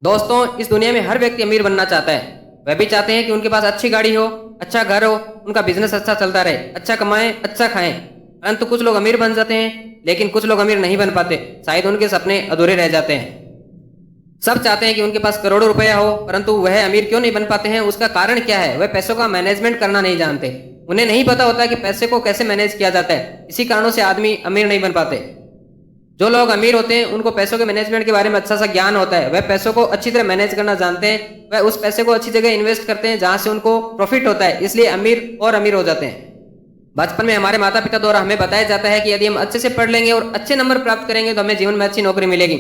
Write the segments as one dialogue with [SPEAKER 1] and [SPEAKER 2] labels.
[SPEAKER 1] दोस्तों, इस दुनिया में हर व्यक्ति अमीर बनना चाहता है। वह भी चाहते हैं कि उनके पास अच्छी गाड़ी हो, अच्छा घर हो, उनका बिजनेस अच्छा चलता रहे, अच्छा कमाएं, अच्छा खाएं। परंतु कुछ लोग अमीर बन जाते हैं, लेकिन कुछ लोग अमीर नहीं बन पाते। शायद उनके सपने अधूरे रह जाते हैं। सब चाहते हैं कि उनके पास करोड़ों रुपया हो, परंतु वह अमीर क्यों नहीं बन पाते हैं? उसका कारण क्या है? वह पैसों का मैनेजमेंट करना नहीं जानते। उन्हें नहीं पता होता कि पैसे को कैसे मैनेज किया जाता है। इसी कारणों से आदमी अमीर नहीं बन पाते। जो लोग अमीर होते हैं उनको पैसों के मैनेजमेंट के बारे में अच्छा सा ज्ञान होता है। वह पैसों को अच्छी तरह मैनेज करना जानते हैं। वह उस पैसे को अच्छी जगह इन्वेस्ट करते हैं जहां से उनको प्रॉफिट होता है, इसलिए अमीर और अमीर हो जाते हैं। बचपन में हमारे माता पिता द्वारा हमें बताया जाता है कि यदि हम अच्छे से पढ़ लेंगे और अच्छे नंबर प्राप्त करेंगे तो हमें जीवन में अच्छी नौकरी मिलेगी,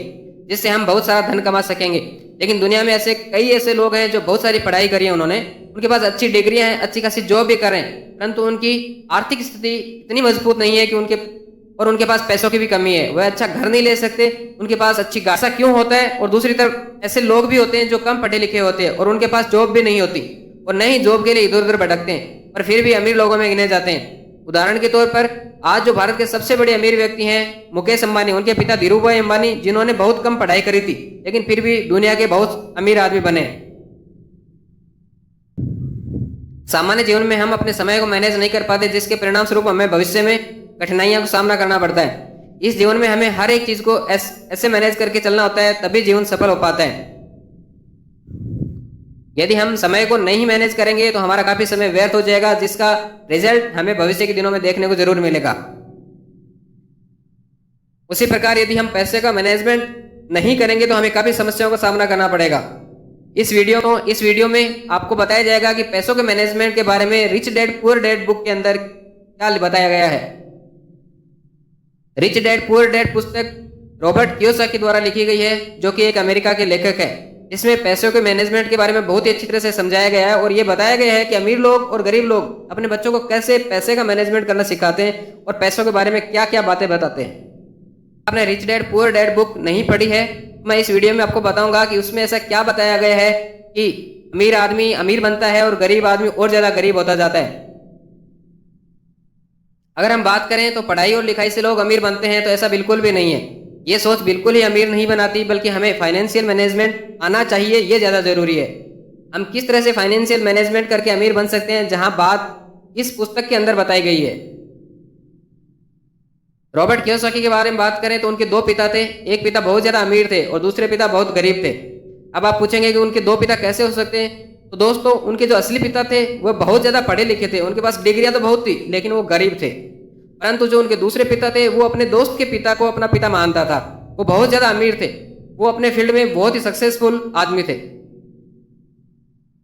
[SPEAKER 1] जिससे हम बहुत सारा धन कमा सकेंगे। लेकिन दुनिया में कई ऐसे लोग हैं जो बहुत सारी पढ़ाई करी है उन्होंने, उनके पास अच्छी डिग्रियां हैं, अच्छी खासी जॉब भी कर रहे हैं, परंतु उनकी आर्थिक स्थिति इतनी मजबूत नहीं है कि उनके पास पैसों की भी कमी है। वह अच्छा घर नहीं ले सकते, उनके पास अच्छी गासा क्यों होता है? और दूसरी तरफ ऐसे लोग भी होते हैं जो कम पढ़े लिखे होते हैं और उनके पास जॉब भी नहीं होती और न ही जॉब के लिए इधर उधर भटकते हैं, पर फिर भी अमीर लोगों में गिने जाते हैं। उदाहरण के तौर पर आज जो भारत के सबसे बड़े अमीर व्यक्ति हैं मुकेश अंबानी, उनके पिता धीरूभाई अंबानी, जिन्होंने बहुत कम पढ़ाई करी थी लेकिन फिर भी दुनिया के बहुत अमीर आदमी बने। सामान्य जीवन में हम अपने समय को मैनेज नहीं कर पाते, जिसके परिणाम स्वरूप हमें भविष्य में कठिनाइयों का सामना करना पड़ता है। इस जीवन में हमें हर एक चीज को ऐसे मैनेज करके चलना होता है, तभी जीवन सफल हो पाता है। यदि हम समय को नहीं मैनेज करेंगे तो हमारा काफी समय व्यर्थ हो जाएगा, जिसका रिजल्ट हमें भविष्य के दिनों में देखने को जरूर मिलेगा। उसी प्रकार यदि हम पैसे का मैनेजमेंट नहीं करेंगे तो हमें काफी समस्याओं का सामना करना पड़ेगा। इस वीडियो में आपको बताया जाएगा कि पैसों के मैनेजमेंट के बारे में rich dad poor dad book के अंदर क्या बताया गया है। रिच डैड पुअर डैड पुस्तक रॉबर्ट कियोसाकी द्वारा लिखी गई है, जो कि एक अमेरिका के लेखक है। इसमें पैसों के मैनेजमेंट के बारे में बहुत ही अच्छी तरह से समझाया गया है और ये बताया गया है कि अमीर लोग और गरीब लोग अपने बच्चों को कैसे पैसे का मैनेजमेंट करना सिखाते हैं और पैसों के बारे में क्या क्या बातें बताते हैं। आपने rich dad poor dad book नहीं पढ़ी है, मैं इस वीडियो में आपको बताऊंगा कि उसमें ऐसा क्या बताया गया है कि अमीर आदमी अमीर बनता है और गरीब आदमी और ज्यादा गरीब होता जाता है। अगर हम बात करें तो पढ़ाई और लिखाई से लोग अमीर बनते हैं, तो ऐसा बिल्कुल भी नहीं है। ये सोच बिल्कुल ही अमीर नहीं बनाती, बल्कि हमें फाइनेंशियल मैनेजमेंट आना चाहिए, ये ज्यादा जरूरी है। हम किस तरह से फाइनेंशियल मैनेजमेंट करके अमीर बन सकते हैं, जहां बात इस पुस्तक के अंदर बताई गई है। रॉबर्ट कियोसाकी के बारे में बात करें तो उनके दो पिता थे। एक पिता बहुत ज्यादा अमीर थे और दूसरे पिता बहुत गरीब थे। अब आप पूछेंगे कि उनके दो पिता कैसे हो सकते हैं? तो दोस्तों, उनके जो असली पिता थे वह बहुत ज्यादा पढ़े लिखे थे, उनके पास डिग्रियां तो बहुत थी, लेकिन वो गरीब थे। परंतु जो उनके दूसरे पिता थे वो अपने दोस्त के पिता को अपना पिता मानता था। वो बहुत ज्यादा अमीर थे, वो अपने फील्ड में बहुत ही सक्सेसफुल आदमी थे।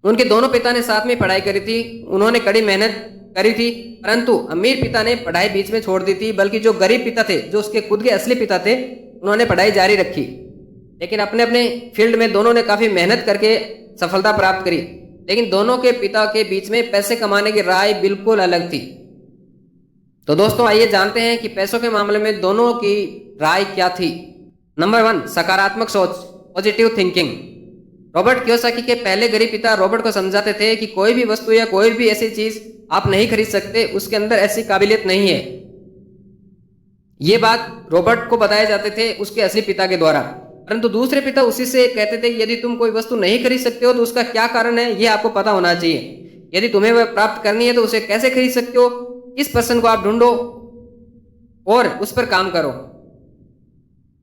[SPEAKER 1] उनके दोनों पिता ने साथ में पढ़ाई करी थी, उन्होंने कड़ी मेहनत करी थी, परंतु अमीर पिता ने पढ़ाई बीच में छोड़ दी थी, बल्कि जो गरीब पिता थे, जो उसके खुद के असली पिता थे, उन्होंने पढ़ाई जारी रखी। लेकिन अपने अपने फील्ड में दोनों ने काफी मेहनत करके सफलता प्राप्त करी, लेकिन दोनों के पिता के बीच में पैसे कमाने की राय बिल्कुल अलग थी। तो दोस्तों, आइए जानते हैं कि पैसों के मामले में दोनों की राय क्या थी। नंबर 1, सकारात्मक सोच, पॉजिटिव थिंकिंग। रॉबर्ट कियोसाकी के पहले गरीब पिता रॉबर्ट को समझाते थे कि कोई भी वस्तु या कोई भी ऐसी चीज आप नहीं खरीद सकते, उसके अंदर ऐसी काबिलियत नहीं है। ये बात रॉबर्ट को बताए जाते थे उसके असली पिता के द्वारा। परंतु दूसरे पिता उसी से कहते थे कि यदि तुम कोई वस्तु नहीं खरीद सकते हो तो उसका क्या कारण है, यह आपको पता होना चाहिए। यदि तुम्हें वह प्राप्त करनी है तो उसे कैसे खरीद सकते हो, इस पर्सन को आप ढूंढो और उस पर काम करो।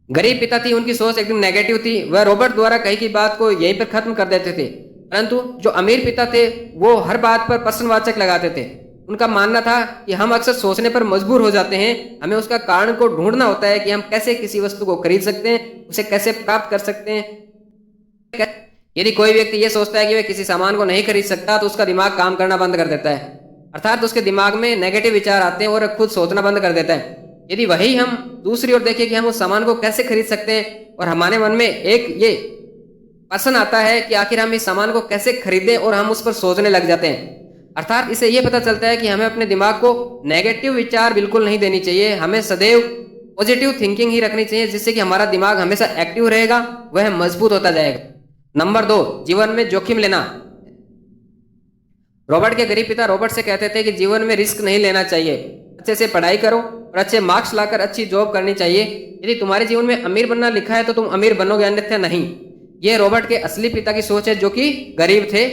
[SPEAKER 1] गरीब पिता थी, उनकी सोच एकदम नेगेटिव थी। वह रॉबर्ट द्वारा कही की बात को यहीं पर खत्म कर देते थे। परंतु जो अमीर पिता थे वो हर बात पर प्रश्नवाचक लगाते थे। उनका मानना था कि हम अक्सर सोचने पर मजबूर हो जाते हैं, हमें उसका कारण को ढूंढना होता है कि हम कैसे किसी वस्तु को खरीद सकते हैं, उसे कैसे प्राप्त कर सकते हैं। यदि कोई व्यक्ति ये सोचता है कि वह किसी सामान को नहीं खरीद सकता तो उसका दिमाग काम करना बंद कर देता है, अर्थात उसके दिमाग में नेगेटिव विचार आते हैं और खुद सोचना बंद कर देता है। यदि वही हम दूसरी ओर देखें कि हम उस सामान को कैसे खरीद सकते हैं और हमारे मन में एक ये प्रश्न आता है कि आखिर हम इस सामान को कैसे खरीदें, और हम उस पर सोचने लग जाते हैं। अर्थात इससे यह पता चलता है कि हमें अपने दिमाग को नेगेटिव विचार बिल्कुल नहीं देनी चाहिए, हमें सदैव पॉजिटिव थिंकिंग ही रखनी चाहिए, जिससे कि हमारा दिमाग हमेशा एक्टिव रहेगा, वह मजबूत होता जाएगा। नंबर 2, जीवन में जोखिम लेना। रॉबर्ट के गरीब पिता रॉबर्ट से कहते थे कि जीवन में रिस्क नहीं लेना चाहिए, अच्छे से पढ़ाई करो और अच्छे मार्क्स लाकर अच्छी जॉब करनी चाहिए। यदि तुम्हारे जीवन में अमीर बनना लिखा है तो तुम अमीर बनोगे, अन्यथा नहीं। ये रॉबर्ट के असली पिता की सोच है जो कि गरीब थे।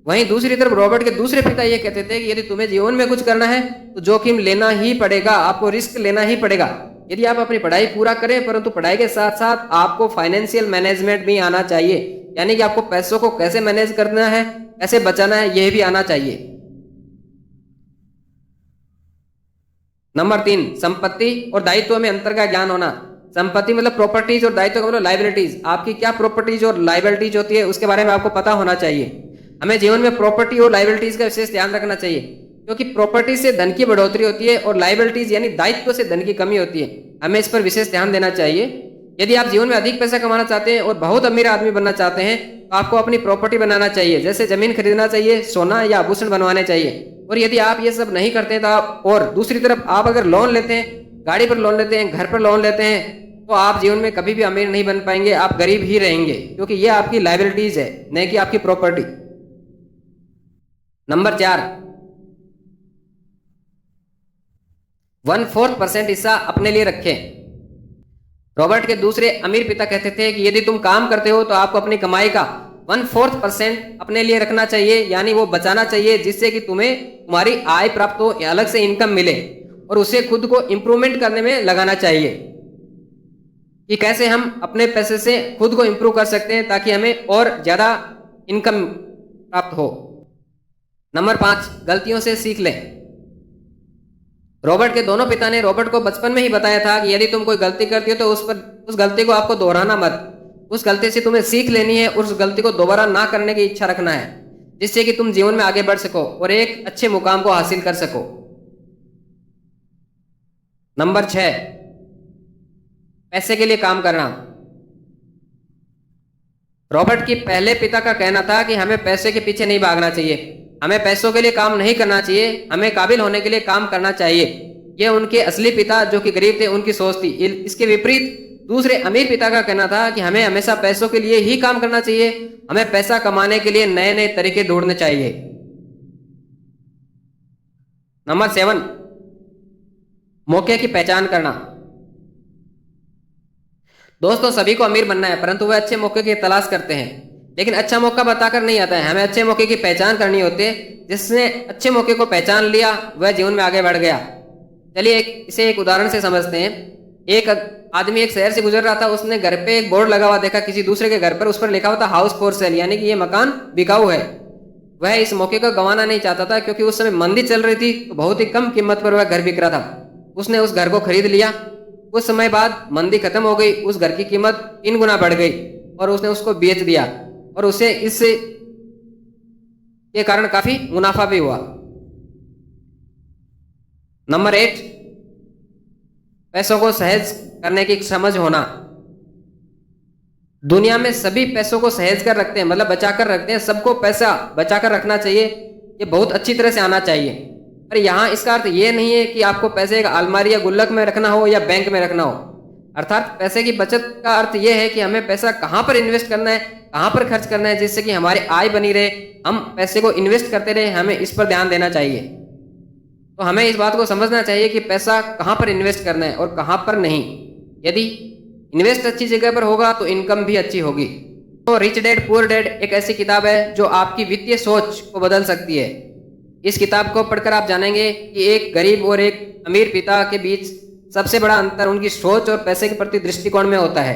[SPEAKER 1] वहीं दूसरी तरफ रॉबर्ट के दूसरे पिता ये कहते थे कि यदि तुम्हें जीवन में कुछ करना है तो जोखिम लेना ही पड़ेगा, आपको रिस्क लेना ही पड़ेगा। यदि आप अपनी पढ़ाई पूरा करें, परंतु पढ़ाई के साथ साथ आपको फाइनेंशियल मैनेजमेंट भी आना चाहिए, यानी कि आपको पैसों को कैसे मैनेज करना है, कैसे बचाना है, यह भी आना चाहिए। नंबर 3, संपत्ति और दायित्व में अंतर का ज्ञान होना। संपत्ति मतलब प्रॉपर्टीज और दायित्व का मतलब लाइबिलिटीज। आपकी क्या प्रॉपर्टीज और लाइबिलिटीज होती है उसके बारे में आपको पता होना चाहिए। हमें जीवन में प्रॉपर्टी और लाइबिलिटीज का विशेष ध्यान रखना चाहिए, क्योंकि प्रॉपर्टी से धन की बढ़ोतरी होती है और लाइबिलिटीज यानी दायित्व से धन की कमी होती है। हमें इस पर विशेष ध्यान देना चाहिए। यदि आप जीवन में अधिक पैसा कमाना चाहते हैं और बहुत अमीर आदमी बनना चाहते हैं तो आपको अपनी प्रॉपर्टी बनाना चाहिए, जैसे जमीन खरीदना चाहिए, सोना या आभूषण बनवाने चाहिए। और यदि आप ये सब नहीं करते तो आप, और दूसरी तरफ आप अगर लोन लेते हैं, गाड़ी पर लोन लेते हैं, घर पर लोन लेते हैं, तो आप जीवन में कभी भी अमीर नहीं बन पाएंगे, आप गरीब ही रहेंगे, क्योंकि ये आपकी लाइबिलिटीज है, न कि आपकी प्रॉपर्टी। नंबर 4, 1/4% हिस्सा अपने लिए रखें। रॉबर्ट के दूसरे अमीर पिता कहते थे कि यदि तुम काम करते हो तो आपको अपनी कमाई का 1/4% अपने लिए रखना चाहिए, यानी वो बचाना चाहिए, जिससे कि तुम्हारी आय प्राप्त हो या अलग से इनकम मिले, और उसे खुद को इम्प्रूवमेंट करने में लगाना चाहिए कि कैसे हम अपने पैसे से खुद को इम्प्रूव कर सकते हैं ताकि हमें और ज्यादा इनकम प्राप्त हो। नंबर 5, गलतियों से सीख लें। रॉबर्ट के दोनों पिता ने रॉबर्ट को बचपन में ही बताया था कि यदि तुम कोई गलती करती हो तो उस गलती को आपको दोहराना मत, उस गलती से तुम्हें सीख लेनी है, उस गलती को दोबारा ना करने की इच्छा रखना है, जिससे कि तुम जीवन में आगे बढ़ सको और एक अच्छे मुकाम को हासिल कर सको। नंबर 6, पैसे के लिए काम करना। रॉबर्ट की पहले पिता का कहना था कि हमें पैसे के पीछे नहीं भागना चाहिए, हमें पैसों के लिए काम नहीं करना चाहिए, हमें काबिल होने के लिए काम करना चाहिए। यह उनके असली पिता जो कि गरीब थे उनकी सोच थी। इसके विपरीत दूसरे अमीर पिता का कहना था कि हमें हमेशा पैसों के लिए ही काम करना चाहिए, हमें पैसा कमाने के लिए नए नए तरीके ढूंढने चाहिए। नंबर 7, मौके की पहचान करना। दोस्तों, सभी को अमीर बनना है, परंतु वे अच्छे मौके की तलाश करते हैं, लेकिन अच्छा मौका बताकर नहीं आता है। हमें अच्छे मौके की पहचान करनी होती है। जिसने अच्छे मौके को पहचान लिया वह जीवन में आगे बढ़ गया। चलिए इसे एक उदाहरण से समझते हैं। एक आदमी एक शहर से गुजर रहा था, उसने घर पे एक बोर्ड लगा हुआ देखा किसी दूसरे के घर पर, उस पर लिखा हुआ था हाउस फॉर सेल, यानी कि ये मकान बिकाऊ है। वह इस मौके को गंवाना नहीं चाहता था, क्योंकि उस समय मंदी चल रही थी, तो बहुत ही कम कीमत पर वह घर बिक रहा था। उसने उस घर को खरीद लिया। कुछ समय बाद मंदी खत्म हो गई, उस घर की कीमत 3 गुना बढ़ गई और उसने उसको बेच दिया, और उसे इससे के कारण काफी मुनाफा भी हुआ। नंबर 8, पैसों को सहज करने की समझ होना। दुनिया में सभी पैसों को सहज कर रखते हैं, मतलब बचा कर रखते हैं। सबको पैसा बचा कर रखना चाहिए, ये बहुत अच्छी तरह से आना चाहिए। पर यहाँ इसका अर्थ ये नहीं है कि आपको पैसे एक अलमारी या गुल्लक में रखना हो या बैंक में रखना हो। अर्थात पैसे की बचत का अर्थ यह है कि हमें पैसा कहाँ पर इन्वेस्ट करना है, कहाँ पर खर्च करना है, जिससे कि हमारी आय बनी रहे, हम पैसे को इन्वेस्ट करते रहे। हमें इस पर ध्यान देना चाहिए। तो हमें इस बात को समझना चाहिए कि पैसा कहाँ पर इन्वेस्ट करना है और कहाँ पर नहीं। यदि इन्वेस्ट अच्छी जगह पर होगा तो इनकम भी अच्छी होगी। तो रिच डैड पुअर डैड एक ऐसी किताब है जो आपकी वित्तीय सोच को बदल सकती है। इस किताब को पढ़कर आप जानेंगे कि एक गरीब और एक अमीर पिता के बीच सबसे बड़ा अंतर उनकी सोच और पैसे के प्रति दृष्टिकोण में होता है।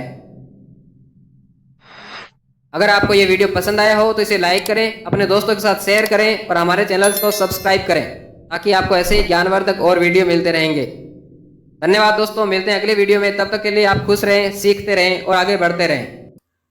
[SPEAKER 1] अगर आपको ये वीडियो पसंद आया हो तो इसे लाइक करें, अपने दोस्तों के साथ शेयर करें और हमारे चैनल को सब्सक्राइब करें, ताकि आपको ऐसे ही ज्ञानवर्धक और वीडियो मिलते रहेंगे। धन्यवाद दोस्तों, मिलते हैं अगले वीडियो में। तब तक के लिए आप खुश रहें, सीखते रहें और आगे बढ़ते रहें।